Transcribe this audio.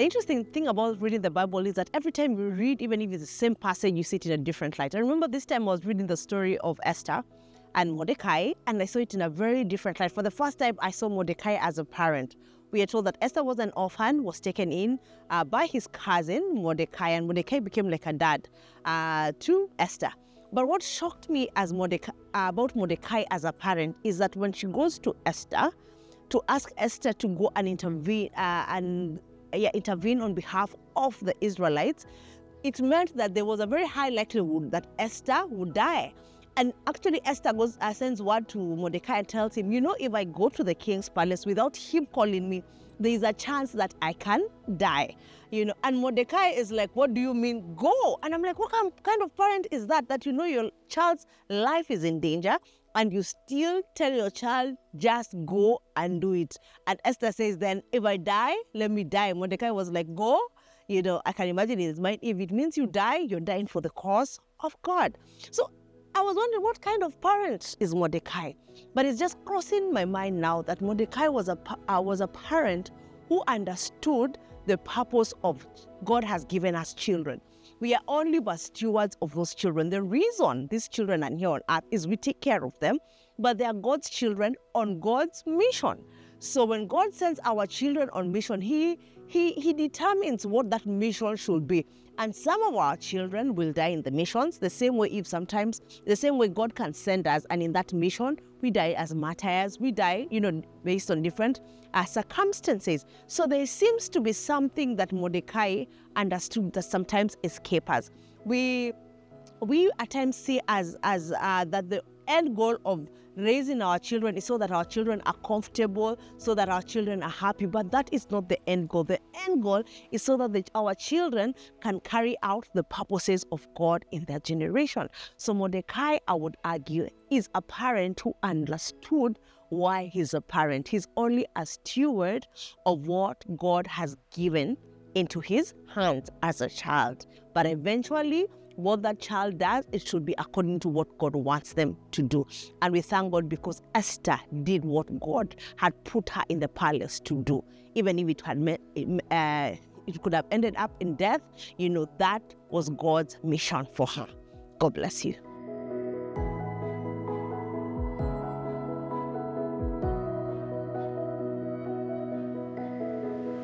The interesting thing about reading the Bible is that every time you read, even if it's the same passage, you see it in a different light. I remember this time I was reading the story of Esther and Mordecai, and I saw it in a very different light. For the first time, I saw Mordecai as a parent. We are told that Esther was an orphan, was taken in by his cousin Mordecai, and Mordecai became like a dad to Esther. But what shocked me as about Mordecai as a parent is that when she goes to Esther to ask Esther to go and intervene on behalf of the Israelites, it meant that there was a very high likelihood that Esther would die. And actually, Esther sends word to Mordecai and tells him, if I go to the king's palace without him calling me, there is a chance that I can die. And Mordecai is like, what do you mean, go? And I'm like, what kind of parent is that your child's life is in danger and you still tell your child, just go and do it? And Esther says, then if I die, let me die. Mordecai was like, go. I can imagine in his mind, if it means you die, you're dying for the cause of God. So I was wondering, what kind of parent is Mordecai? But it's just crossing my mind now that Mordecai was a parent who understood the purpose of God has given us children. We are only but stewards of those children. The reason these children are here on earth is we take care of them, but they are God's children on God's mission. So when God sends our children on mission, He determines what that mission should be. And some of our children will die in the missions, the same way God can send us, and in that mission, we die as martyrs, we die, based on different circumstances. So there seems to be something that Mordecai understood that sometimes escapes us. We at times see as that the end goal of raising our children is so that our children are comfortable, so that our children are happy, but that is not the end goal. The end goal is so that our children can carry out the purposes of God in their generation. So Mordecai, I would argue, is a parent who understood why he's a parent. He's only a steward of what God has given into his hands as a child. But eventually, what that child does, it should be according to what God wants them to do. And we thank God because Esther did what God had put her in the palace to do. Even if it could have ended up in death, that was God's mission for her. God bless you.